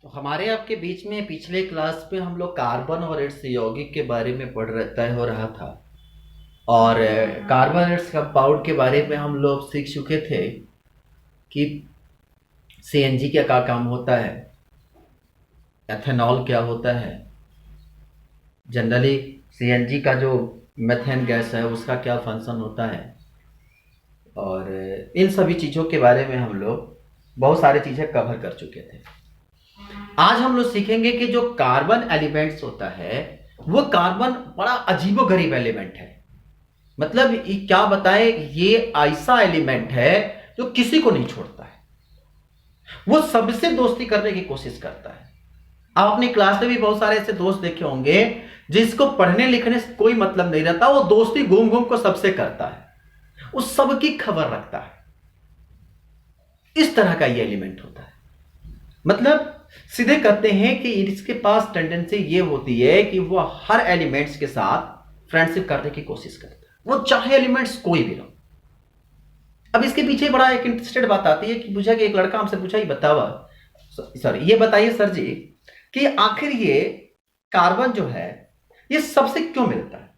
तो हमारे आपके बीच में पिछले क्लास में हम लोग कार्बन और इट्स यौगिक के बारे में पढ़ तय हो रहा था। और कार्बन इट्स कंपाउंड के बारे में हम लोग सीख चुके थे कि सीएनजी का क्या काम होता है, एथेनॉल क्या होता है, जनरली सीएनजी का जो मेथेन गैस है उसका क्या फंक्शन होता है। और इन सभी चीज़ों के बारे में हम लोग बहुत सारी चीज़ें कवर कर चुके थे। आज हम लोग सीखेंगे कि जो कार्बन एलिमेंट्स होता है वो कार्बन बड़ा अजीबोगरीब एलिमेंट है। मतलब क्या बताएं, ये ऐसा एलिमेंट है जो किसी को नहीं छोड़ता है, वो सबसे दोस्ती करने की कोशिश करता है। आप अपनी क्लास में भी बहुत सारे ऐसे दोस्त देखे होंगे जिसको पढ़ने लिखने से कोई मतलब नहीं रहता, वो दोस्ती घूम घूम को सबसे करता है, उस सबकी खबर रखता है। इस तरह का ये एलिमेंट होता है। मतलब सीधे कहते हैं कि इसके पास टेंडेंसी ये होती है कि वो हर एलिमेंट्स के साथ फ्रेंडशिप करने की कोशिश करता है, वो चाहे एलिमेंट्स कोई भी हो। अब इसके पीछे बड़ा एक इंटरेस्टेड बात आती है कि पूछा कि एक लड़का हमसे पूछा, ये बतावा सॉरी ये बताइए सर जी कि आखिर ये कार्बन जो है ये सबसे क्यों मिलता है?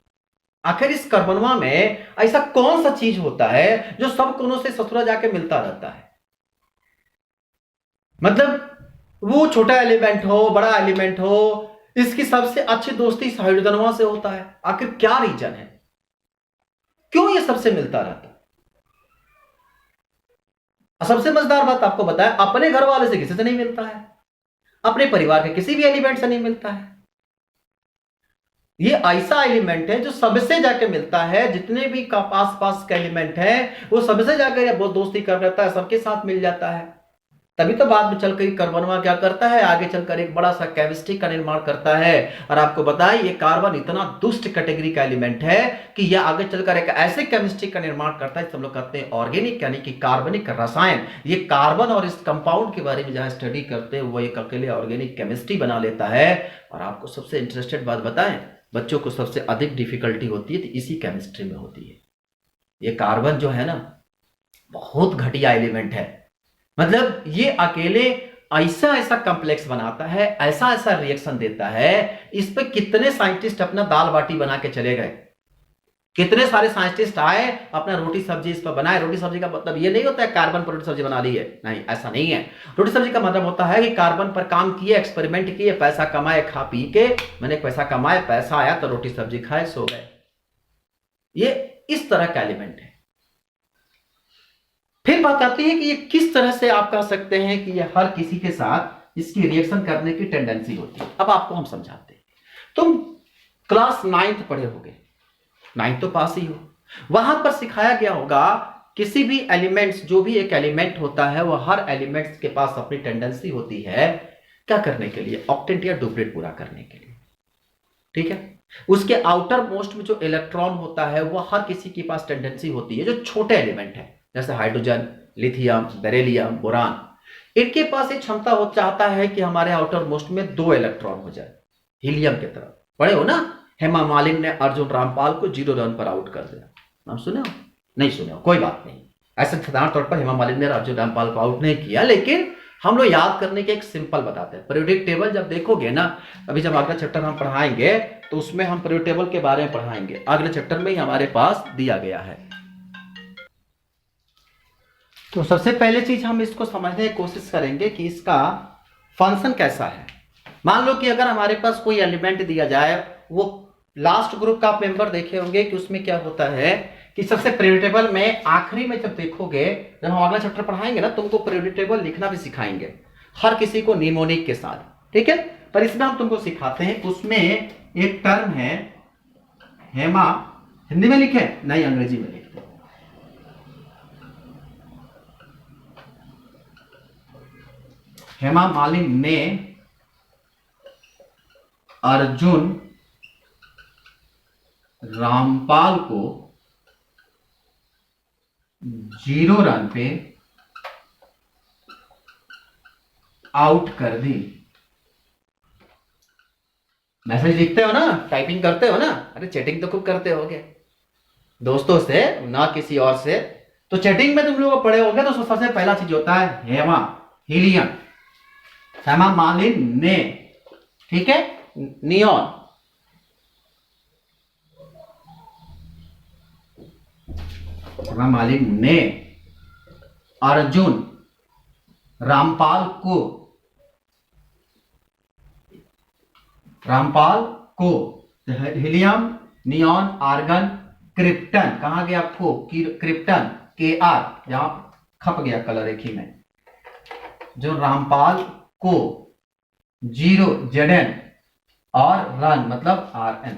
आखिर इस कार्बनवा में ऐसा कौन सा चीज होता है जो सब कोनों से ससुरा जाके मिलता रहता है? मतलब वो छोटा एलिमेंट हो बड़ा एलिमेंट हो, इसकी सबसे अच्छी दोस्ती इस हाइड्रोजनवा से होता है। आखिर क्या रीजन है, क्यों ये सबसे मिलता रहता है? सबसे मजेदार बात आपको बताया, अपने घर वाले से किसी से नहीं मिलता है, अपने परिवार के किसी भी एलिमेंट से नहीं मिलता है। ये ऐसा एलिमेंट है जो सबसे जाके मिलता है, जितने भी का पास पास का एलिमेंट है वो सबसे जाकर बहुत दोस्ती कर लेता है, सबके साथ मिल जाता है। तभी तो बाद में चलकर कार्बनवा क्या करता है, आगे चलकर एक बड़ा सा केमिस्ट्री का निर्माण करता है। और आपको बताएं ये कार्बन इतना दुष्ट कैटेगरी का एलिमेंट है कि यह आगे चलकर एक ऐसे केमिस्ट्री का निर्माण करता है, हम लोग कहते हैं ऑर्गेनिक, यानी कि कार्बनिक रसायन। ये कार्बन और इस कंपाउंड के बारे में जहां स्टडी करते हैं वो एक अकेले ऑर्गेनिक केमिस्ट्री बना लेता है। और आपको सबसे इंटरेस्टेड बात बताएं, बच्चों को सबसे अधिक डिफिकल्टी होती है तो इसी केमिस्ट्री में होती है। ये कार्बन जो है ना बहुत घटिया एलिमेंट है। मतलब ये अकेले ऐसा ऐसा कॉम्प्लेक्स बनाता है, ऐसा ऐसा रिएक्शन देता है, इस पे कितने साइंटिस्ट अपना दाल बाटी बना के चले गए, कितने सारे साइंटिस्ट आए अपना रोटी सब्जी इस पर बनाए। रोटी सब्जी का मतलब ये नहीं होता है कार्बन पर रोटी सब्जी बना ली है, नहीं, ऐसा नहीं है। रोटी सब्जी का मतलब होता है कि कार्बन पर काम किए, एक्सपेरिमेंट किए, पैसा कमाए, खा पी के मैंने पैसा कमाए, पैसा आया तो रोटी सब्जी खाए, सो गए। ये इस तरह का एलिमेंट है। फिर बात आती है कि ये किस तरह से आप कह सकते हैं कि ये हर किसी के साथ इसकी रिएक्शन करने की टेंडेंसी होती है। अब आपको हम समझाते हैं। तुम क्लास 9th पढ़े होगे, 9th तो पास ही हो, वहां पर सिखाया गया होगा किसी भी एलिमेंट्स, जो भी एक एलिमेंट होता है वो हर एलिमेंट्स के पास अपनी टेंडेंसी होती है क्या करने के लिए, ऑक्टेट या डुप्लेट पूरा करने के लिए। ठीक है, उसके आउटर मोस्ट में जो इलेक्ट्रॉन होता है वो हर किसी के पास टेंडेंसी होती है, जो छोटे एलिमेंट है जैसे हाइड्रोजन, लिथियम, बेरिलियम, बोरान, इनके पास एक क्षमता हो चाहता है कि हमारे आउटर मोस्ट में 2 इलेक्ट्रॉन हो जाए, हीलियम की तरह। पढ़े हो ना, हेमा मालिनी ने अर्जुन रामपाल को 0 रन पर आउट कर दिया। नाम सुने हो? नहीं सुने हो, कोई बात नहीं। ऐसे साधारण तौर पर हेमा मालिनी ने अर्जुन रामपाल को आउट नहीं किया, लेकिन हम लोग याद करने के एक सिंपल बताते हैं। पीरियोडिक टेबल जब देखोगे ना, अभी जब अगला चैप्टर हम पढ़ाएंगे तो उसमें हम पीरियोडिक टेबल के बारे में पढ़ाएंगे, अगले चैप्टर में ही हमारे पास दिया गया है। तो सबसे पहले चीज हम इसको समझने की कोशिश करेंगे कि इसका फंक्शन कैसा है। मान लो कि अगर हमारे पास कोई एलिमेंट दिया जाए, वो लास्ट ग्रुप का आप मेंबर देखे होंगे कि उसमें क्या होता है कि सबसे पीरियोडिक टेबल में आखिरी में जब देखोगे, जब हम अगला चैप्टर पढ़ाएंगे ना, तुमको पीरियोडिक टेबल लिखना भी सिखाएंगे हर किसी को निमोनिक के साथ, ठीक है। पर इसमें हम तुमको सिखाते हैं, उसमें एक टर्म है हेमा, हिंदी में लिखे नहीं अंग्रेजी में लिखे, हेमा मालिनी ने अर्जुन रामपाल को 0 रन पे आउट कर दी। मैसेज लिखते हो ना, टाइपिंग करते हो ना, अरे चैटिंग तो खूब करते होगे दोस्तों से, ना किसी और से। तो चैटिंग में तुम लोग पढ़े होगे तो सबसे पहला चीज होता है हेमा, हीलियम। हेमा मालिनी ने, ठीक है, नियॉन। हेमा मालिनी ने अर्जुन रामपाल को, रामपाल को हीलियम, नियॉन, आर्गन, क्रिप्टन, कहां गया को, क्रिप्टन, के आर यहां खप गया कलर एक ही में, जो रामपाल को 0 जेडन और रन मतलब RN,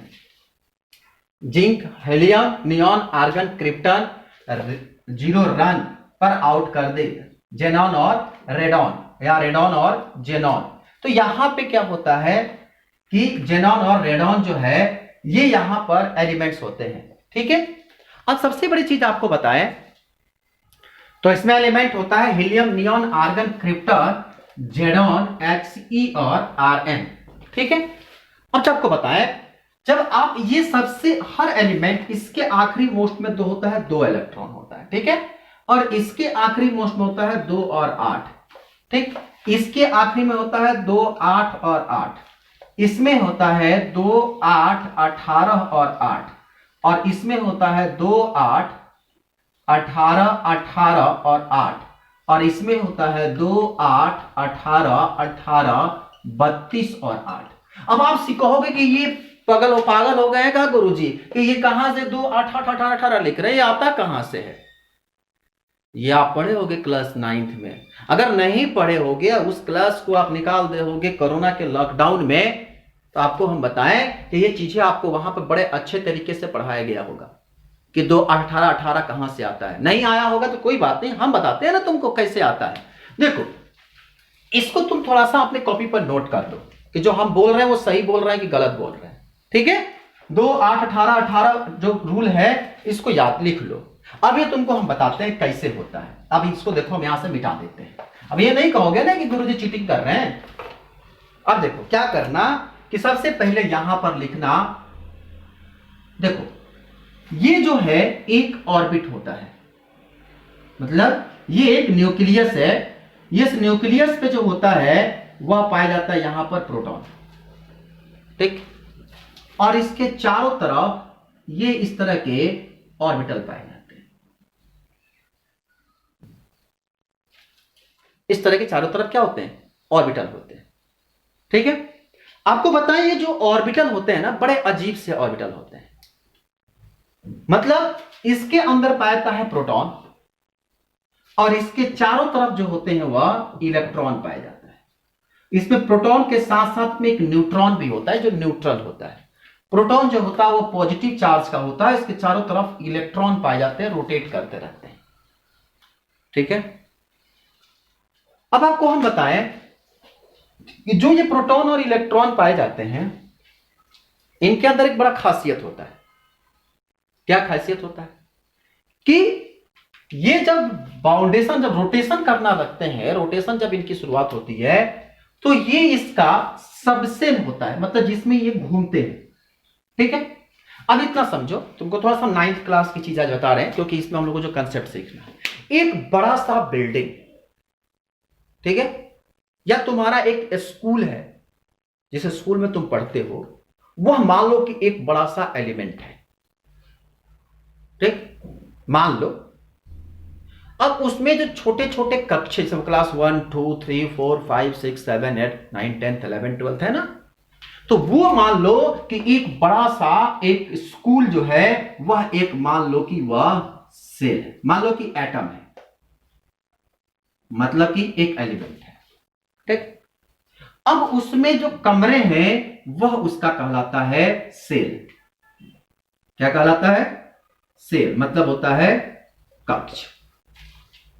zinc, helium, neon, argon, krypton 0 run पर आउट कर दे जेनॉन और रेडॉन, या रेडॉन और जेनॉन। तो यहां पे क्या होता है कि जेनॉन और रेडॉन जो है ये यहां पर एलिमेंट्स होते हैं, ठीक है। अब सबसे बड़ी चीज आपको बताएं तो इसमें एलिमेंट होता है helium, neon, argon, krypton, xenon, He और Rn, ठीक है। अब जब आपको बताएं, जब आप ये सबसे हर एलिमेंट इसके आखिरी मोस्ट में 2 होता है, 2 इलेक्ट्रॉन होता है, ठीक है, और इसके आखिरी मोस्ट में होता है 2 और 8, ठीक, इसके आखिरी में होता है 2, 8 और 8, इसमें होता है 2, 8, 18 और 8, और इसमें होता है 2, 8, 18, 18 और 8, और इसमें होता है 2, 8, 18, 18, 32 और 8। अब आप कहोगे कि ये पागल हो गए का गुरुजी कि ये कहां से 2, 8, 8, 18, 18 लिख रहे हैं, ये आता कहां से है? ये आप पढ़े होगे क्लास 9th में। अगर नहीं पढ़े होगे, उस क्लास को आप निकाल दे होगे कोरोना के लॉकडाउन में, तो आपको हम बताएं कि ये चीजें आपको वहां पर बड़े अच्छे तरीके से पढ़ाया गया होगा कि 2, 18, 18 कहां से आता है। नहीं आया होगा तो कोई बात नहीं, हम बताते हैं ना तुमको कैसे आता है। देखो, इसको तुम थोड़ा सा अपने कॉपी पर नोट कर लो कि जो हम बोल रहे हैं वो सही बोल रहे हैं कि गलत बोल रहे हैं, ठीक है। 2, 8, 18, 18 जो रूल है इसको याद लिख लो। अब ये तुमको हम बताते हैं कैसे होता है। अब इसको देखो, हम यहां से मिटा देते हैं। अब ये नहीं कहोगे ना कि गुरुजी चीटिंग कर रहे हैं। अब देखो क्या करना कि सबसे पहले यहां पर लिखना, देखो ये जो है एक ऑर्बिट होता है, मतलब ये एक न्यूक्लियस है। इस न्यूक्लियस पे जो होता है वह पाया जाता है यहां पर प्रोटॉन, ठीक, और इसके चारों तरफ ये इस तरह के ऑर्बिटल पाए जाते हैं। इस तरह के चारों तरफ क्या होते हैं? ऑर्बिटल होते हैं, ठीक है। आपको बताएं, ये जो ऑर्बिटल होते हैं ना, बड़े अजीब से ऑर्बिटल होते हैं। मतलब इसके अंदर पाया जाता है प्रोटॉन, और इसके चारों तरफ जो होते हैं वह इलेक्ट्रॉन पाया जाता है। इसमें प्रोटॉन के साथ साथ में एक न्यूट्रॉन भी होता है जो न्यूट्रल होता है। प्रोटॉन जो होता है वो पॉजिटिव चार्ज का होता है, इसके चारों तरफ इलेक्ट्रॉन पाए जाते हैं, रोटेट करते रहते हैं, ठीक है। अब आपको हम बताएं कि जो ये प्रोटॉन और इलेक्ट्रॉन पाए जाते हैं, इनके अंदर एक बड़ा खासियत होता है। क्या खासियत होता है कि ये जब बाउंडेशन, जब रोटेशन करना लगते हैं, रोटेशन जब इनकी शुरुआत होती है तो ये इसका सबसेल होता है, मतलब जिसमें ये घूमते हैं, ठीक है। अब इतना समझो, तुमको थोड़ा सा 9th क्लास की चीज आज बता रहे हैं क्योंकि इसमें हम लोगों को जो कंसेप्ट सीखना है। एक बड़ा सा बिल्डिंग, ठीक है, या तुम्हारा एक स्कूल है, जिस स्कूल में तुम पढ़ते हो, वह मान लो कि एक बड़ा सा एलिमेंट है, ठीक, मान लो। अब उसमें जो छोटे छोटे कक्ष, सब क्लास 1, 2, 3, 4, 5, 6, 7, 8, 9, 10, 11, 12 है ना, तो वो मान लो कि एक बड़ा सा एक स्कूल जो है वह एक, मान लो कि वह सेल है, मान लो कि एटम है, मतलब कि एक एलिमेंट है, ठीक। अब उसमें जो कमरे हैं वह उसका कहलाता है सेल। क्या कहलाता है? सेल, मतलब होता है कक्ष,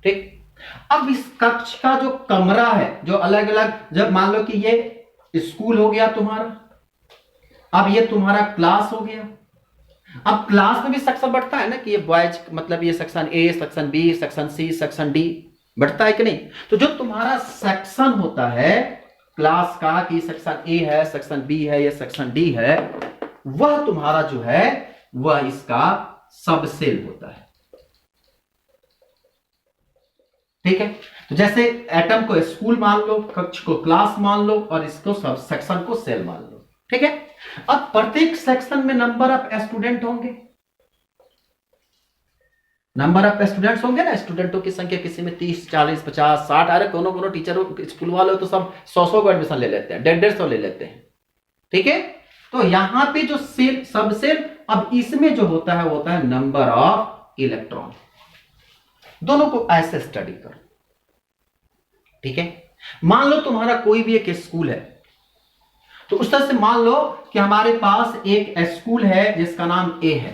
ठीक। अब इस कक्ष का जो कमरा है, जो अलग अलग, जब मान लो कि ये स्कूल हो गया तुम्हारा, अब ये तुम्हारा क्लास हो गया। अब क्लास में भी सेक्शन बढ़ता है ना कि ये बॉयज, मतलब ये section A, section B, section C, section D बढ़ता है कि नहीं? तो जो तुम्हारा सेक्शन होता है क्लास का, कि सेक्शन ए है, सेक्शन बी है, या सेक्शन डी है, वह तुम्हारा जो है वह इसका सब सेल होता है, ठीक है, तो जैसे एटम को स्कूल मान लो, कक्ष को क्लास मान लो, और इसको सब सेक्शन को सेल मान लो। ठीक है, अब प्रत्येक सेक्शन में नंबर ऑफ स्टूडेंट होंगे, नंबर ऑफ स्टूडेंट्स होंगे ना, स्टूडेंटों की संख्या किसी में 30, 40, 50, 60, अरे कोनो कोनो टीचर स्कूल वाले तो सब 100 को एडमिशन ले लेते हैं, 150 ले लेते हैं। ठीक है, तो यहां पे जो सेल सब सेल, अब इसमें जो होता है वो होता है नंबर ऑफ इलेक्ट्रॉन। दोनों को ऐसे स्टडी करो। ठीक है, मान लो तुम्हारा कोई भी एक स्कूल है, तो उस तरह से मान लो कि हमारे पास एक स्कूल है जिसका नाम ए है,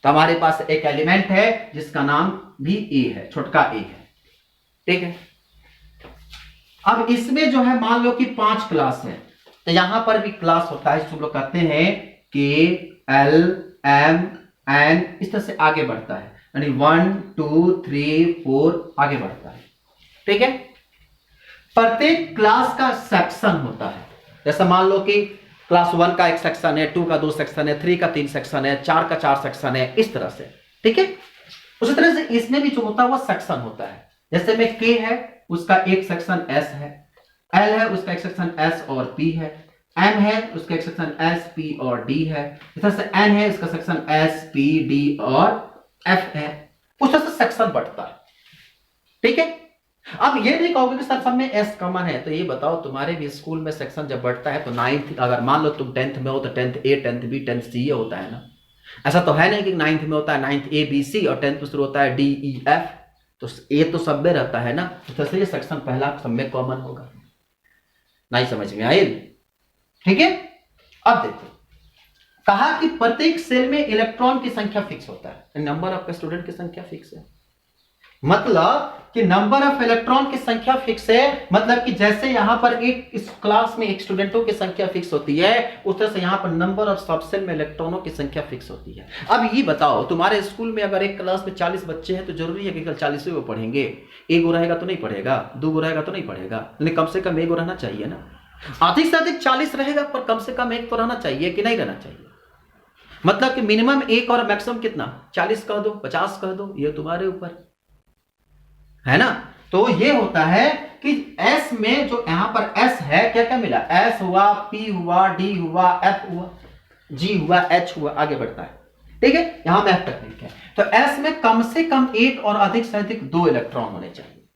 तो हमारे पास एक एलिमेंट है जिसका नाम भी ए है, छोटका ए है। ठीक है, अब इसमें जो है मान लो कि 5 क्लास है, तो यहां पर भी क्लास होता है, जिसको लोग कहते हैं के एल एम एन, इस तरह से आगे बढ़ता है, यानी 1 2 3 4 आगे बढ़ता है। ठीक है, प्रत्येक क्लास का सेक्शन होता है, जैसे मान लो कि क्लास 1 का एक सेक्शन है, 2 का 2 सेक्शन है, 3 का 3 सेक्शन है, 4 का 4 सेक्शन है, इस तरह से। ठीक है, उसी तरह से इसमें भी जो होता है वो सेक्शन होता है, जैसे में के है उसका एक सेक्शन एस है, एल है उसका एक सेक्शन एस और पी है, एम है उसका एक सेक्शन एस पी और डी है, इस तरह से एन है इसका सेक्शन एस पी डी और एफ है, उस तरह से सेक्शन बढ़ता है। ठीक है, अब ये नहीं कहोगे कि सर सब में एस कॉमन है, तो ये बताओ तुम्हारे भी स्कूल में सेक्शन जब बढ़ता है तो 9th, अगर मान लो तुम 10th में हो तो 10th ए 10th बी 10th सी होता है ना, ऐसा तो है नहीं कि 9th में होता है 9th ए बी सी और 10th में शुरू होता है डी ई एफ, तो ए तो सब में रहता है ना, तो ये सेक्शन पहला सब में कॉमन होगा। नहीं समझ में आई? ठीक है, अब देखो कहा कि प्रत्येक सेल में इलेक्ट्रॉन की संख्या फिक्स होता है, नंबर ऑफ स्टूडेंट की संख्या फिक्स है, मतलब कि नंबर ऑफ इलेक्ट्रॉन की संख्या फिक्स है, मतलब कि जैसे यहां पर एक इस क्लास में एक स्टूडेंटों की संख्या फिक्स होती है, उस तरह से यहां पर नंबर ऑफ सब सेल में इलेक्ट्रॉनों की संख्या फिक्स होती है। अब ये बताओ तुम्हारे स्कूल में अगर एक क्लास में 40 बच्चे हैं तो जरूरी है कि कल 40 वो पढ़ेंगे, एक गो रहेगा तो नहीं पढ़ेगा, 2 गो रहेगा तो नहीं पढ़ेगा, लेकिन कम से कम एक गो रहना चाहिए ना, अधिक से अधिक 40 रहेगा पर कम से कम एक तो रहना चाहिए कि नहीं रहना चाहिए, मतलब कि मिनिमम एक और मैक्सिमम कितना, 40 कह दो 50 कह दो, ये तुम्हारे ऊपर है ना। तो ये होता है कि S में जो यहां पर S है, क्या क्या मिला, S हुआ, P हुआ, D हुआ, F हुआ, G हुआ, H हुआ, आगे बढ़ता है। ठीक है, यहां में F तक लिखा है, तो S में कम से कम एक और अधिक से अधिक 2 इलेक्ट्रॉन होने चाहिए।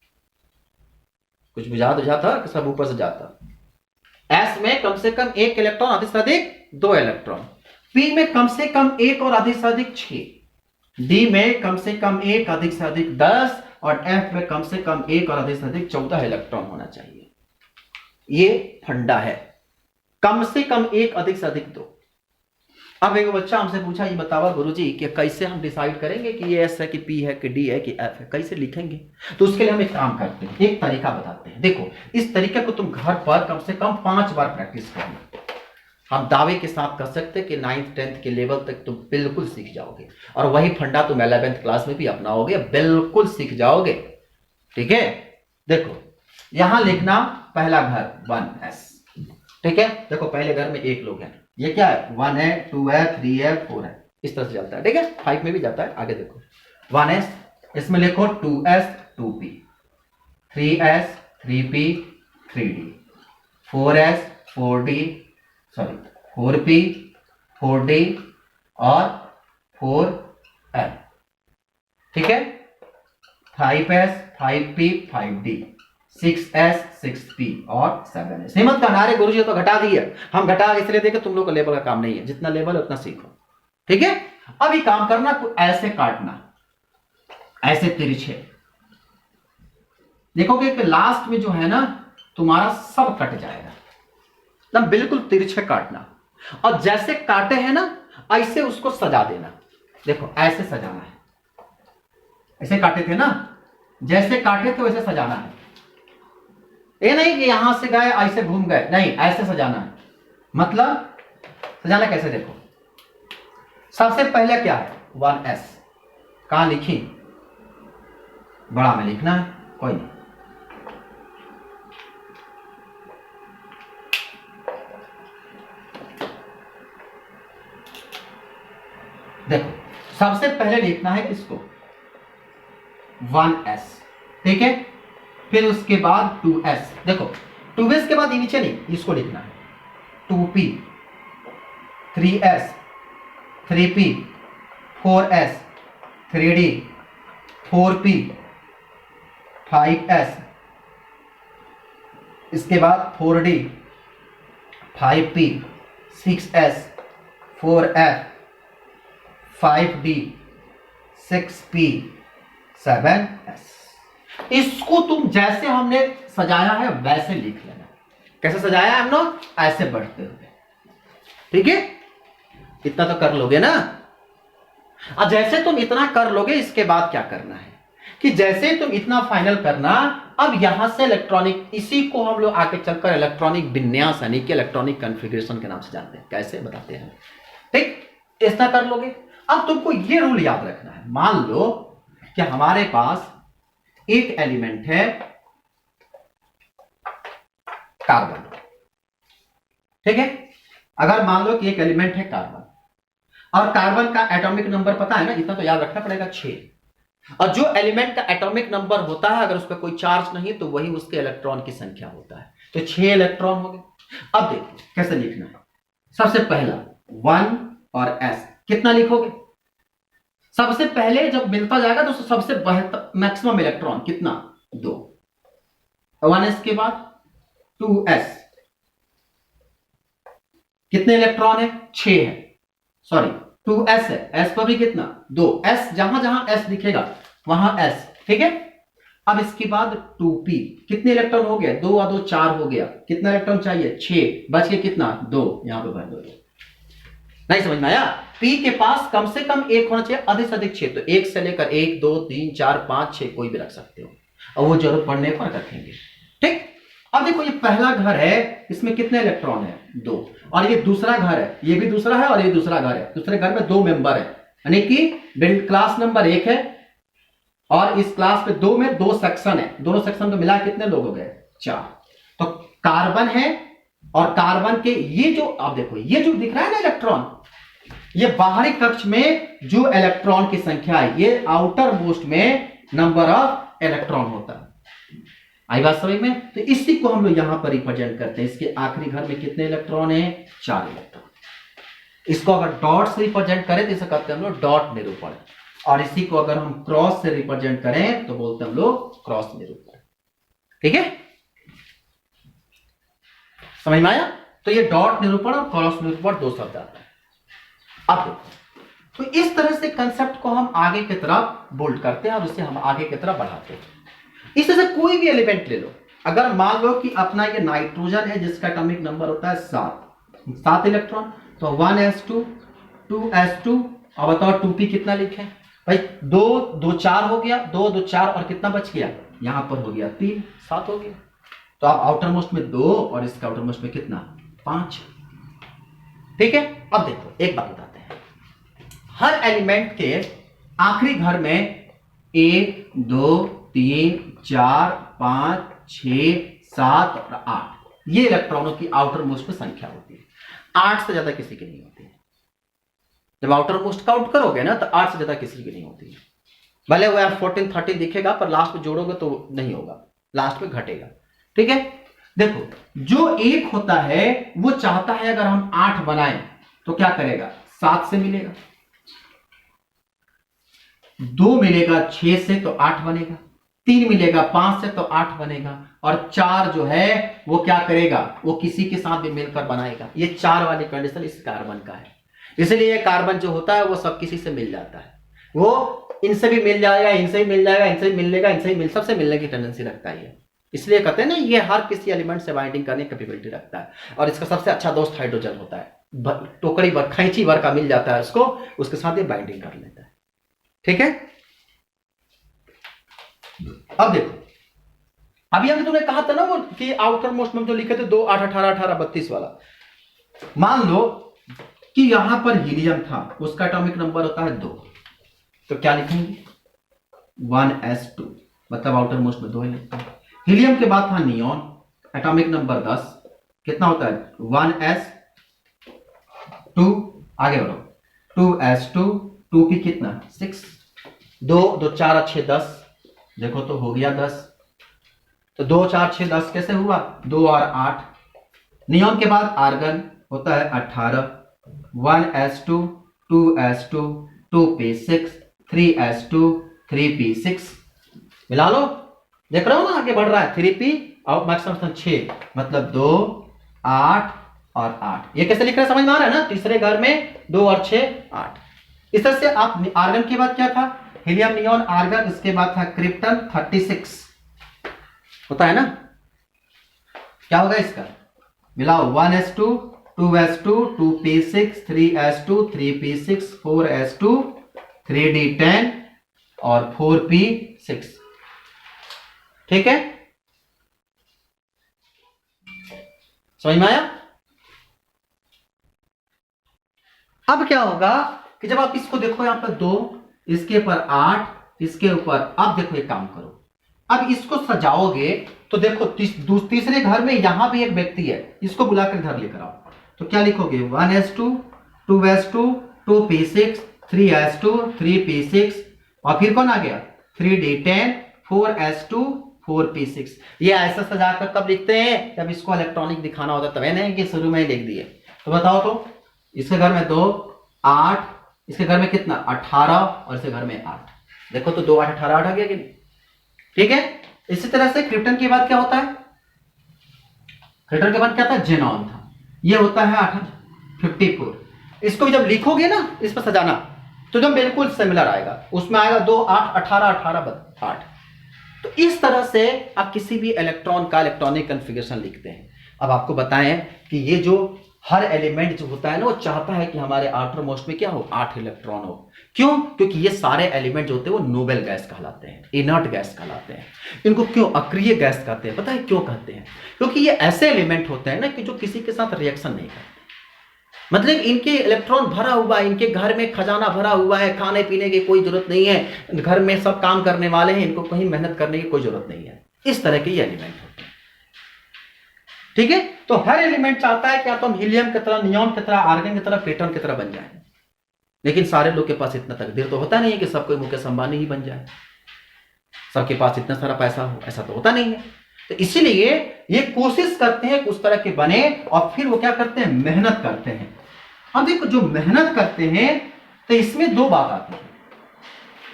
कुछ बुझा तो जाता कि सब ऊपर से जाता। S में कम से कम एक इलेक्ट्रॉन, अधिक से अधिक 2 इलेक्ट्रॉन, P में कम से कम एक और अधिक से अधिक 6, D में कम से कम एक अधिक से अधिक 10 और F में कम से कम एक और अधिक से अधिक 14 इलेक्ट्रॉन होना चाहिए। ये फंडा है, कम से कम एक अधिक से अधिक 2। अब एक बच्चा हमसे पूछा, ये बतावा गुरुजी कि कैसे हम डिसाइड करेंगे कि ये S है कि P है कि D है कि F है, कैसे लिखेंगे? तो उसके लिए हम एक काम करते हैं, एक तरीका बताते हैं। देखो, इस तरीके को तुम घर पर कम से कम 5 बार प्रैक्टिस करना, हम दावे के साथ कर सकते हैं कि 9th 10th के लेवल तक तुम बिल्कुल सीख जाओगे, और वही फंडा तुम 11th क्लास में भी अपनाओगे, बिल्कुल सीख जाओगे। ठीक है, देखो यहां लिखना पहला घर 1s। ठीक है, देखो पहले घर में एक लोग हैं, ये क्या है 1 है 2 है 3 है 4 है, इस तरह से जाता है। ठीक है, 5 में भी जाता है। आगे देखो 1s, इसमें लिखो 2s 2p, 3s 3p 3d, 4s 4d, sorry 4p 4d और 4l। ठीक है, 5s 5p 5d, 6s 6p और 7s। हिम्मत करना, अरे गुरुजी तो घटा दिया, हम घटा इसलिए देखे तुम लोग का लेवल का काम नहीं है, जितना लेवल है उतना सीखो। ठीक है, अभी काम करना, ऐसे काटना, ऐसे तिरछे, देखोगे कि लास्ट में जो है ना तुम्हारा सब कट जाएगा, एकदम बिल्कुल तिरछे काटना, और जैसे काटे हैं ना ऐसे उसको सजा देना। देखो ऐसे सजाना है, ऐसे काटे थे ना, जैसे काटे थे वैसे सजाना है, ये नहीं कि यहां से गए ऐसे घूम गए, नहीं, ऐसे सजाना है। मतलब सजाना कैसे, देखो सबसे पहले क्या है 1s, कहां लिखी, बड़ा में लिखना है, कोई नहीं, देखो सबसे पहले लिखना है किसको 1s, ठीक है। फिर उसके बाद 2s, देखो 2s के बाद ये नीचे नहीं, इसको लिखना है 2p, 3s, 3p, 4s, 3d, 4p, 5s, इसके बाद 4d, 5p, 6s, 4f, 5d, 6p, 7s। इसको तुम जैसे हमने सजाया है वैसे लिख लेना। कैसे सजाया है हम लोग? ऐसे बढ़ते हुए, ठीक है। इतना तो कर लोगे ना। अब जैसे तुम इतना कर लोगे, इसके बाद क्या करना है कि जैसे तुम इतना फाइनल करना, अब यहां से इलेक्ट्रॉनिक, इसी को हम लोग आगे चलकर इलेक्ट्रॉनिक विन्यास यानी कि इलेक्ट्रॉनिक कॉन्फ़िगरेशन के नाम से जानते हैं। कैसे बताते हैं, ठीक। इतना कर लोगे। अब तुमको ये रूल याद रखना है। मान लो कि हमारे पास एक एलिमेंट है कार्बन, ठीक है। अगर मान लो कि एक एलिमेंट है कार्बन, और कार्बन का एटॉमिक नंबर पता है ना, इतना तो याद रखना पड़ेगा 6। और जो एलिमेंट का एटॉमिक नंबर होता है, अगर उस पर कोई चार्ज नहीं तो वही उसके इलेक्ट्रॉन की संख्या होता है। तो 6 इलेक्ट्रॉन हो गए। अब देखो कैसे लिखना है। सबसे पहला 1 और s कितना लिखोगे? सबसे पहले जब मिलता जाएगा तो सबसे बेहतर मैक्सिमम इलेक्ट्रॉन कितना? 2। 1s के बाद 2s, कितने इलेक्ट्रॉन है? 6 है। सॉरी 2s है, s पर भी कितना? 2। s जहां जहां s दिखेगा वहां s, ठीक है। अब इसके बाद 2p, कितने इलेक्ट्रॉन हो गए? 2 और 2 4 हो गया। कितना इलेक्ट्रॉन चाहिए? 6, बच के कितना? 2। यहां पे भर दो। नहीं समझ में आया? p के पास कम से कम 1 होना चाहिए, अधिक से अधिक 6। तो 1 से लेकर 1 2 3 4 5 6 कोई भी रख सकते हो, और वो जरूरत पड़ने पर रखेंगे, ठीक। अब देखो ये पहला घर है, इसमें कितने इलेक्ट्रॉन है? 2। और ये दूसरा घर है, ये भी दूसरा है और ये दूसरा घर है। दूसरे घर में 2 मेंबर है, यानी कि क्लास नंबर 1 है और इस क्लास पे 2 में 2 सेक्शन है। दोनों सेक्शन को मिला कितने लोग हो गए? 4। तो कार्बन है, और कार्बन के ये जो, आप देखो ये जो दिख रहा है ना इलेक्ट्रॉन, ये बाहरी कक्ष में जो इलेक्ट्रॉन की संख्या है, ये आउटर मोस्ट में नंबर ऑफ इलेक्ट्रॉन होता है। आई बात समझ में? तो इसी को हम लोग यहां पर रिप्रेजेंट करते हैं। इसके आखिरी घर में कितने इलेक्ट्रॉन है? 4 इलेक्ट्रॉन। इसको अगर डॉट से रिप्रेजेंट करें तो इसे कहते हैं हम लोग डॉट निरूपण, और इसी को अगर हम क्रॉस से रिप्रेजेंट करें तो बोलते हैं हम लोग क्रॉस निरूपण, ठीक है। समझ में आया? तो ये डॉट निरूपण और क्रॉस निरूपण 2 शब्द आता है। अब तो इस तरह से कंसेप्ट को हम आगे की तरफ बोल्ड करते हैं और उसे हम आगे की तरफ बढ़ाते हैं। इस तरह से कोई भी एलिमेंट ले लो। अगर मान लो कि अपना ये नाइट्रोजन है जिसका एटॉमिक नंबर होता है 7 इलेक्ट्रॉन, तो 1s2 2s2, और बताओ 2p कितना लिखे भाई? 2 2 4 हो गया, 2 2 4 और कितना बच गया? यहां पर हो गया 3, 7 हो गया। तो आप आउटर मोस्ट में 2 और इसका आउटर मोस्ट में कितना? 5, ठीक है। अब देखो एक बात बताते हैं, हर एलिमेंट के आखिरी घर में 1 2 3 4 5 6 7 और 8 ये इलेक्ट्रॉनों की आउटर मोस्ट में संख्या होती है। 8 से ज्यादा किसी की नहीं होती है। जब आउटर मोस्ट काउंट करोगे ना तो 8 से ज्यादा किसी की नहीं होती है। भले वो यार 14 13 दिखेगा, पर लास्ट में जोड़ोगे तो नहीं होगा, लास्ट में घटेगा, ठीक है। देखो जो 1 होता है वो चाहता है अगर हम 8 बनाएं तो क्या करेगा? 7 से मिलेगा, 2 मिलेगा 6 से तो 8 बनेगा, 3 मिलेगा 5 से तो 8 बनेगा, और 4 जो है वो क्या करेगा? वो किसी के साथ भी मिलकर बनाएगा। ये 4 वाली कंडीशन इस कार्बन का है। इसलिए ये कार्बन जो होता है वो सब किसी से मिल जाता है। वो इनसे भी मिल जाएगा, इनसे भी मिल जाएगा, इनसे भी मिल लेगा, इनसे भी सबसे मिलने की टेंडेंसी रखता है। इसलिए कहते हैं ना ये हर किसी एलिमेंट से बाइंडिंग करने की कैपेबिलिटी रखता है। और इसका सबसे अच्छा दोस्त हाइड्रोजन होता है। टोकरी भर, खैंची भर का मिल जाता है उसको, उसके साथ ये बाइंडिंग कर लेता है, ठीक है। अब देखो, अभी अभी तुमने कहा था ना वो कि आउटर मोस्ट में जो लिखे थे 2 8 18 18 32 वाला, मान लो कि यहां पर हीलियम था, उसका एटॉमिक नंबर होता है 2, तो क्या लिखेंगे? 1s2, मतलब आउटर मोस्ट में 2 इलेक्ट्रॉन। हीलियम के बाद था नियॉन, एटॉमिक नंबर 10, कितना होता है? 1s2, आगे बढ़ो, 2s2, 2p कितना? 6, 2 2 4 6 10, देखो तो हो गया 10। तो 2 4 6 10 कैसे हुआ? 2 और 8। नियॉन के बाद आर्गन होता है 18। 1s2 2s2 2p6 3s2 3p6। मिला लो, देख रहे हो ना आगे बढ़ रहा है 3p और मैक्सिमम 6 मतलब 2 8 और 8। ये कैसे लिख रहे हैं समझ में आ रहा है ना? तीसरे घर में 2 और 6 8। इस तरह से आप आर्गन के बाद क्या था? हीलियम नियॉन आर्गन, इसके बाद था क्रिप्टन 36 होता है ना। क्या होगा इसका? मिलाओ 1s2 2s2 2p6 3s2 3p6 4s2 3d10 और 4p6। ठीक है, समझ में आया? अब क्या होगा कि जब आप इसको देखो यहां पर 2, इसके ऊपर 8, इसके ऊपर, अब देखो एक काम करो, अब इसको सजाओगे तो देखो तीसरे घर में यहां भी एक व्यक्ति है, इसको बुलाकर घर लेकर आओ। तो क्या लिखोगे? 1s2 2s2 2p6 3s2 3p6 और फिर कौन आ गया? 3d10 4s2 4p6। ये ऐसा सजाकर कब लिखते हैं? जब इसको इलेक्ट्रॉनिक दिखाना होता है, तब नहीं कि शुरू में ही लिख दिए। तो बताओ तो, इसके घर में 2 8, इसके घर में कितना? 18 और इसके घर में 8। देखो तो 2 8 18 8 आ गया कि नहीं? ठीक है। इसी तरह से क्रिप्टन के बाद क्या होता है? क्रिप्टन के बाद क्या था? जेनॉन था। ये होता है 54। इसको जब लिखोगे ना, इस पर सजाना, तो जब बिल्कुल सिमिलर आएगा, उसमें आएगा 2 8 18 18 8। तो इस तरह से आप किसी भी इलेक्ट्रॉन का इलेक्ट्रॉनिक कॉन्फ़िगरेशन लिखते हैं। अब आपको बताएं कि ये जो हर एलिमेंट जो होता है ना, वो चाहता है कि हमारे आउटर मोस्ट में क्या हो? 8 इलेक्ट्रॉन हो। क्यों? क्योंकि ये सारे एलिमेंट जो होते हैं वो नोबल गैस कहलाते हैं, इनर्ट गैस कहलाते हैं। इनको क्यों अक्रिय गैस कहते हैं? पता है क्यों कहते हैं? क्योंकि ये ऐसे एलिमेंट होते हैं ना कि जो किसी के साथ रिएक्शन नहीं करते। मतलब इनके इलेक्ट्रॉन भरा हुआ है, इनके घर में खजाना भरा हुआ है, खाने पीने की कोई जरूरत नहीं है, घर में सब काम करने वाले हैं, इनको कहीं मेहनत करने की कोई जरूरत नहीं है। इस तरह के ये एलिमेंट होते हैं। ठीक है। तो हर एलिमेंट चाहता है कि आप हम हीलियम की तरह, नियॉन की तरह, आर्गन की तरह, प्लेटन की तरह बन जाए। लेकिन सारे लोग के पास इतना तकदीर तो होता नहीं है कि सब कोई मुकेश अंबानी ही बन जाए, सबके पास इतना सारा पैसा हो, ऐसा तो होता नहीं है। तो इसीलिए ये कोशिश करते हैं कि उस तरह के बने, और फिर वो क्या करते हैं? मेहनत करते हैं। अब देखो, जो मेहनत करते हैं तो इसमें 2 बात आती है।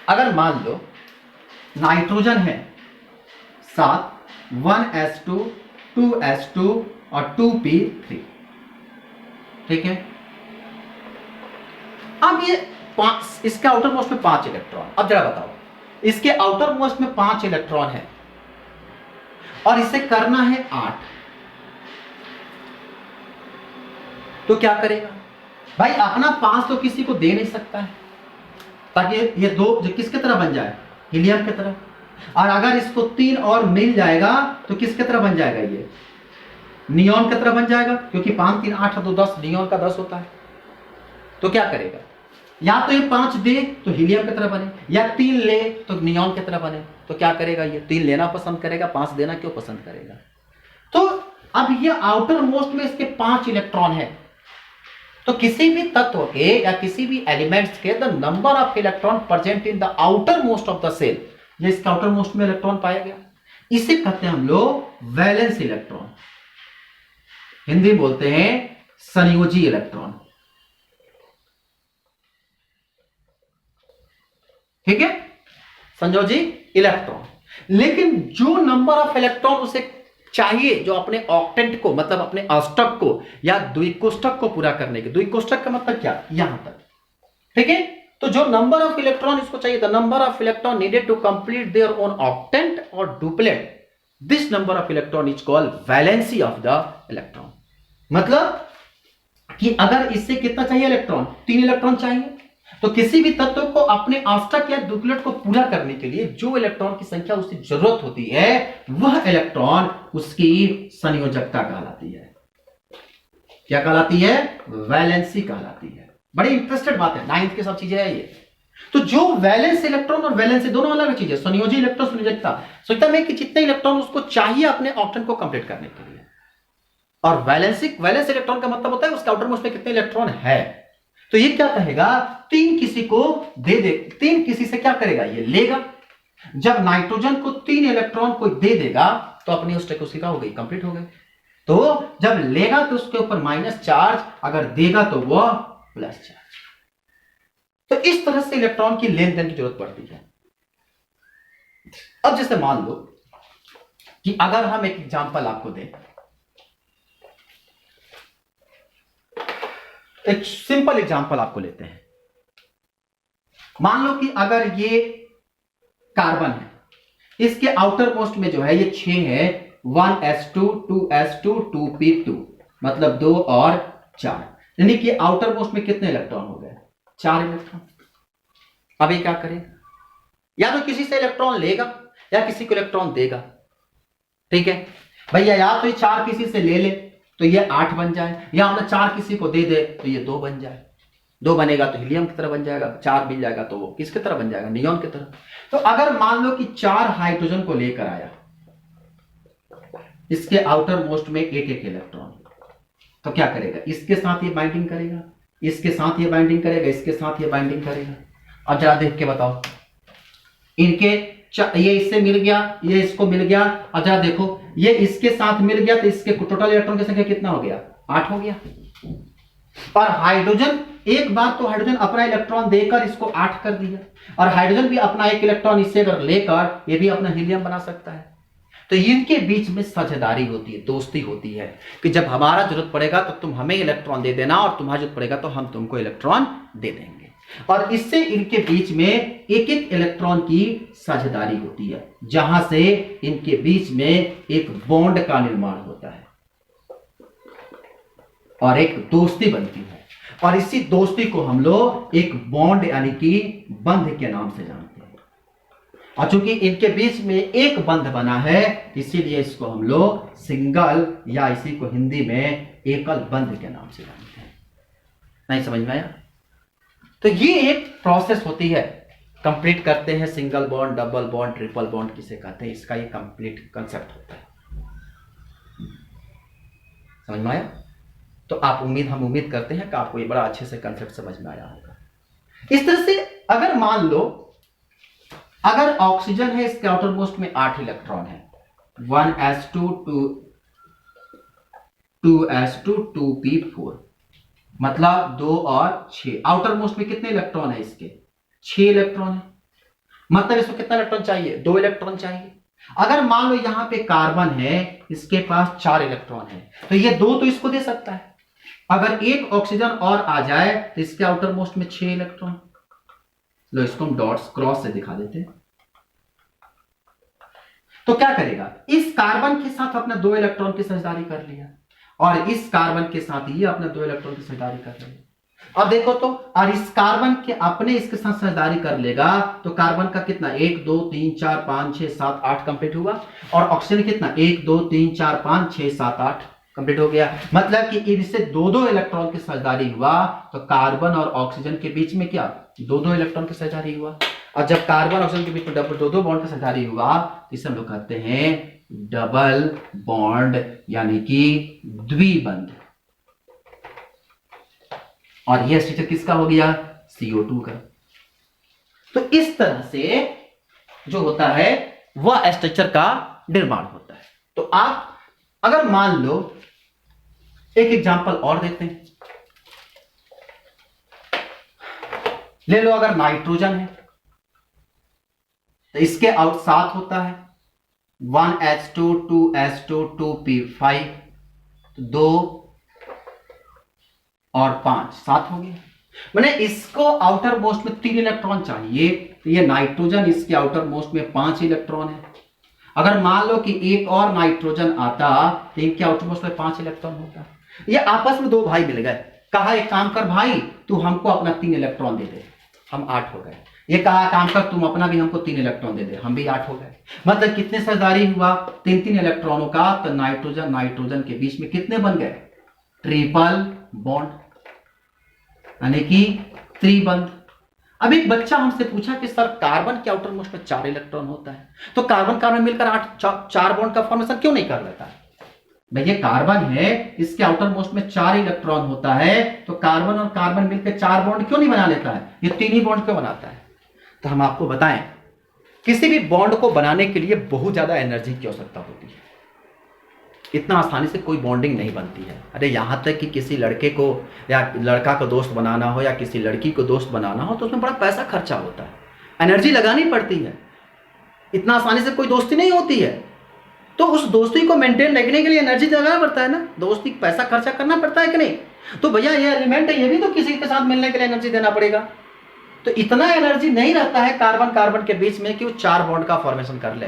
अगर मान लो नाइट्रोजन है 7, 1s2 2s2 और 2p3, ठीक है। अब ये 5, इसके आउटर मोस्ट में 5 इलेक्ट्रॉन। अब जरा बताओ, इसके आउटर मोस्ट में 5 इलेक्ट्रॉन है और इसे करना है 8, तो क्या करेगा भाई? अपना 5 तो किसी को दे नहीं सकता है, ताकि ये 2 जो किसके तरह बन जाए? हीलियम की तरह। और अगर इसको 3 और मिल जाएगा तो किसके तरह बन जाएगा? ये नियॉन की तरह बन जाएगा, क्योंकि 5 3 8 तो 10, नियॉन का 10 होता है। तो क्या करेगा? या तो ये 5 दे तो हीलियम की तरह बने, या 3 ले तो नियॉन की तरह बने। तो क्या करेगा? ये 3 लेना पसंद करेगा, 5 देना क्यों पसंद करेगा? तो अब ये आउटर मोस्ट में इसके 5 इलेक्ट्रॉन है। तो किसी भी तत्व के या किसी भी एलिमेंट्स के the number of electron present in the outer most of the shell, ये इसके आउटर मोस्ट में इलेक्ट्रॉन पाया गया, इसे कहते हैं हम लोग वैलेंस इलेक्ट्रॉन। हिंदी बोलते हैं संयोजी इलेक्ट्रॉन। ठीक है, संयोजी इलेक्ट्रॉन। लेकिन जो नंबर ऑफ इलेक्ट्रॉन उसे चाहिए, जो अपने ऑक्टेंट को, मतलब अपने अष्टक को या द्विकोष्ठक को पूरा करने के, द्विकोष्ठक का मतलब क्या? यहां तक, ठीक है। तो जो नंबर ऑफ इलेक्ट्रॉन इसको चाहिए, the number of electron needed to complete their own octet और duplet, this number of electron is called valency of the electron. मतलब कि अगर इससे कितना चाहिए इलेक्ट्रॉन? 3 इलेक्ट्रॉन चाहिए। तो किसी भी तत्व को अपने अष्टक या डुप्लेट को पूरा करने के लिए जो इलेक्ट्रॉन की संख्या उसकी जरूरत होती है, वह इलेक्ट्रॉन उसकी संयोजकता कहलाती है। क्या कहलाती है? वैलेंसी कहलाती है। बड़ी इंटरेस्टेड बात है, 9th की सब चीजें है ये। तो जो वैलेंस इलेक्ट्रॉन और वैलेंसी दोनों अलग चीजें, संयोजी इलेक्ट्रॉन, संयोजकता, सोचता है कि जितने इलेक्ट्रॉन उसको चाहिए अपने ऑक्टेंट को कंप्लीट करने के लिए। और वैलेंस इलेक्ट्रॉन का मतलब होता है उसके आउटर मोस्ट में कितने इलेक्ट्रॉन है। तो ये क्या कहेगा? 3 किसी को दे दे, 3 किसी से क्या करेगा? ये लेगा। जब नाइट्रोजन को 3 इलेक्ट्रॉन कोई दे देगा तो अपनी स्टेट कोशिका हो गई, कंप्लीट हो गई। तो जब लेगा तो उसके ऊपर माइनस चार्ज, अगर देगा तो वह प्लस चार्ज। तो इस तरह से इलेक्ट्रॉन की लेन देन की जरूरत पड़ती है। अब जैसे मान लो कि अगर हम एक एग्जांपल आपको दें, एक सिंपल एग्जांपल आपको लेते हैं। मान लो कि अगर ये कार्बन है, इसके आउटर मोस्ट में जो है ये 6 है, 1s2 2s2 2p2, मतलब 2 और 4, यानी कि आउटर मोस्ट में कितने इलेक्ट्रॉन हो गए? 4 इलेक्ट्रॉन। अब ये क्या करेगा? या तो किसी से इलेक्ट्रॉन लेगा या किसी को इलेक्ट्रॉन देगा। ठीक है भैया, या तो ये 4 किसी से ले ले तो ये 8 बन जाए, या हमने 4 किसी को दे दे तो ये 2 बन जाए। 2 बनेगा तो हीलियम की तरह बन जाएगा, 4 मिल जाएगा तो वो किसकी तरह बन जाएगा? नियॉन की तरह। तो अगर मान लो कि 4 हाइड्रोजन को लेकर आया, इसके आउटर मोस्ट में एक एक इलेक्ट्रॉन, तो क्या करेगा? इसके साथ ये बाइंडिंग करेगा, इसके साथ ये बाइंडिंग करेगा, इसके साथ ये बाइंडिंग करेगा। अब जरा देख के बताओ, इनके ये इससे मिल गया, ये इसको मिल गया। अब जरा देखो, ये इसके साथ मिल गया तो इसके टोटल इलेक्ट्रॉन की संख्या कितना हो गया? 8 हो गया। और हाइड्रोजन, एक बार तो हाइड्रोजन अपना इलेक्ट्रॉन देकर इसको 8 कर दिया, और हाइड्रोजन भी अपना एक इलेक्ट्रॉन इससे अगर लेकर ये भी अपना हीलियम बना सकता है। तो इनके बीच में साझेदारी होती है, दोस्ती होती है कि जब हमारा जरूरत पड़ेगा तो तुम हमें इलेक्ट्रॉन दे देना, और तुम्हारा जरूरत पड़ेगा तो हम तुमको इलेक्ट्रॉन दे देंगे। और इससे इनके बीच में एक एक इलेक्ट्रॉन की साझेदारी होती है, जहां से इनके बीच में एक बॉन्ड का निर्माण होता है और एक दोस्ती बनती है। और इसी दोस्ती को हम लोग एक बॉन्ड यानी कि बंध के नाम से जानते हैं। और चूंकि इनके बीच में एक बंध बना है, इसीलिए इसको हम लोग सिंगल, या इसी को हिंदी में एकल बंध के नाम से जानते हैं। नहीं समझ में आया? तो ये एक प्रोसेस होती है, कंप्लीट करते हैं single bond, double bond, triple bond किसे कहते हैं, इसका ये कंप्लीट कंसेप्ट होता है। समझ में आया? तो हम उम्मीद करते हैं कि आपको ये बड़ा अच्छे से कंसेप्ट समझ में आया होगा। इस तरह से अगर मान लो, अगर ऑक्सीजन है, इसके आउटर मोस्ट में 8 इलेक्ट्रॉन है, 1s2 2s2 2p4, मतलब 2 और 6। आउटर मोस्ट में कितने इलेक्ट्रॉन है? इसके 6 इलेक्ट्रॉन है, मतलब इसको कितना इलेक्ट्रॉन चाहिए? 2 इलेक्ट्रॉन चाहिए। अगर मान लो यहां पे कार्बन है, इसके पास 4 इलेक्ट्रॉन है, तो ये 2 तो इसको दे सकता है। अगर एक ऑक्सीजन और आ जाए तो इसके आउटर मोस्ट में 6 इलेक्ट्रॉन। लो, इसको हम डॉट्स क्रॉस से दिखा देते हैं। तो क्या करेगा? इस कार्बन के साथ अपने 2 इलेक्ट्रॉन की साझेदारी कर लिया, और इस कार्बन के साथ ये अपने 2 इलेक्ट्रॉन की साझेदारी कर लेगा। अब देखो तो, और इस कार्बन के अपने इसके साथ साझेदारी कर लेगा तो कार्बन का कितना? 1 2 3 4 5 6 7 8 कंप्लीट हुआ। और ऑक्सीजन कितना? 1 2 3 4 5 6 7 8 कंप्लीट हो गया। मतलब कि इनसे 2 इलेक्ट्रॉन की साझेदारी हुआ, तो कार्बन और ऑक्सीजन के बीच में क्या? 2 इलेक्ट्रॉन की साझेदारी हुआ। और जब कार्बन ऑक्सीजन के बीच में 2 बॉन्ड की साझेदारी हुआ, तो इसे हम लोग कहते हैं डबल बॉन्ड, यानी कि द्विबंध। और यह स्ट्रक्चर किसका हो गया? CO2 का। तो इस तरह से जो होता है वह स्ट्रक्चर का निर्माण होता है। तो आप अगर मान लो, एक एग्जांपल और देते हैं, ले लो अगर नाइट्रोजन है तो इसके आउट 7 होता है, 1s2 2s2 2p5, तो 2 और 5 7 हो गया। मैंने इसको आउटर मोस्ट में 3 इलेक्ट्रॉन चाहिए, तो ये नाइट्रोजन, इसके आउटर मोस्ट में 5 इलेक्ट्रॉन है। अगर मान लो कि एक और नाइट्रोजन आता तो इनके आउटर मोस्ट में 5 इलेक्ट्रॉन होता। ये आपस में 2 भाई मिल गए, कहा एक काम कर भाई, तू हमको अपना 3 इलेक्ट्रॉन दे दे, हम 8 हो गए। ये कहा काम कर, तुम अपना भी हमको 3 इलेक्ट्रॉन दे दे, हम भी 8 हो गए। मतलब कितने साझेदारी हुआ? 3 इलेक्ट्रॉनों का। तो नाइट्रोजन के बीच में कितने बन गए? ट्रिपल बॉन्ड, यानी कि त्रिबंध। अब एक बच्चा हमसे पूछा कि सर कार्बन के आउटर मोस्ट में 4 इलेक्ट्रॉन होता है, तो कार्बन मिलकर 4 बॉन्ड का फॉर्मेशन क्यों नहीं कर लेता है? भैया कार्बन है, इसके आउटर मोस्ट में 4 इलेक्ट्रॉन होता है, तो कार्बन और कार्बन मिलकर 4 बॉन्ड क्यों नहीं बना लेता है? ये 3 ही बॉन्ड क्यों बनाता है? तो हम आपको बताएं किसी भी बॉन्ड को बनाने के लिए बहुत ज़्यादा एनर्जी की आवश्यकता होती है। इतना आसानी से कोई बॉन्डिंग नहीं बनती है। अरे यहाँ तक कि किसी लड़के को या लड़का को दोस्त बनाना हो या किसी लड़की को दोस्त बनाना हो तो उसमें बड़ा पैसा खर्चा होता है, एनर्जी लगानी पड़ती है। इतना आसानी से कोई दोस्ती नहीं होती है। तो उस दोस्ती को मेंटेन रखने के लिए एनर्जी लगाना पड़ता है ना, दोस्ती पैसा खर्चा करना पड़ता है कि नहीं। तो भैया ये एलिमेंट है, ये भी तो किसी के साथ मिलने के लिए एनर्जी देना पड़ेगा। तो इतना एनर्जी नहीं रहता है कार्बन कार्बन के बीच में कि वो 4 बॉन्ड का फॉर्मेशन कर ले।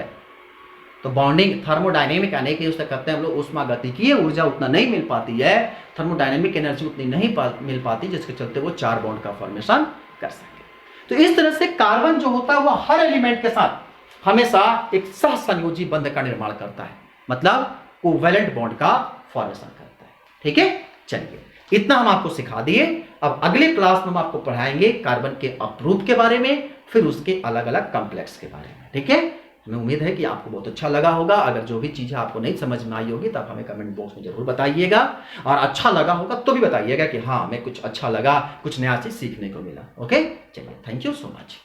तो बॉन्डिंग थर्मोडायनेमिक यानी कि उसे कहते हैं हम लोग उष्मागतिकीय ऊर्जा उतना नहीं मिल पाती है, थर्मोडायनेमिक एनर्जी उतनी नहीं मिल पाती जिसके चलते वो 4 बॉन्ड का फॉर्मेशन कर सके। तो इस तरह से कार्बन जो होता है वो हर एलिमेंट के साथ हमेशा एक सहसंयोजी बंध का निर्माण करता है, मतलब कोवैलेंट बॉन्ड का फॉर्मेशन करता है। ठीक है, चलिए इतना हम आपको सिखा दिए। अब अगले क्लास में हम आपको पढ़ाएंगे कार्बन के अपरूप के बारे में, फिर उसके अलग अलग कॉम्प्लेक्स के बारे में। ठीक है, हमें उम्मीद है कि आपको बहुत अच्छा लगा होगा। अगर जो भी चीजें आपको नहीं समझ में आई होगी तो आप हमें कमेंट बॉक्स में जरूर बताइएगा, और अच्छा लगा होगा तो भी बताइएगा कि हाँ हमें कुछ अच्छा लगा, कुछ नया चीज सीखने को मिला। ओके, चलिए, थैंक यू सो मच।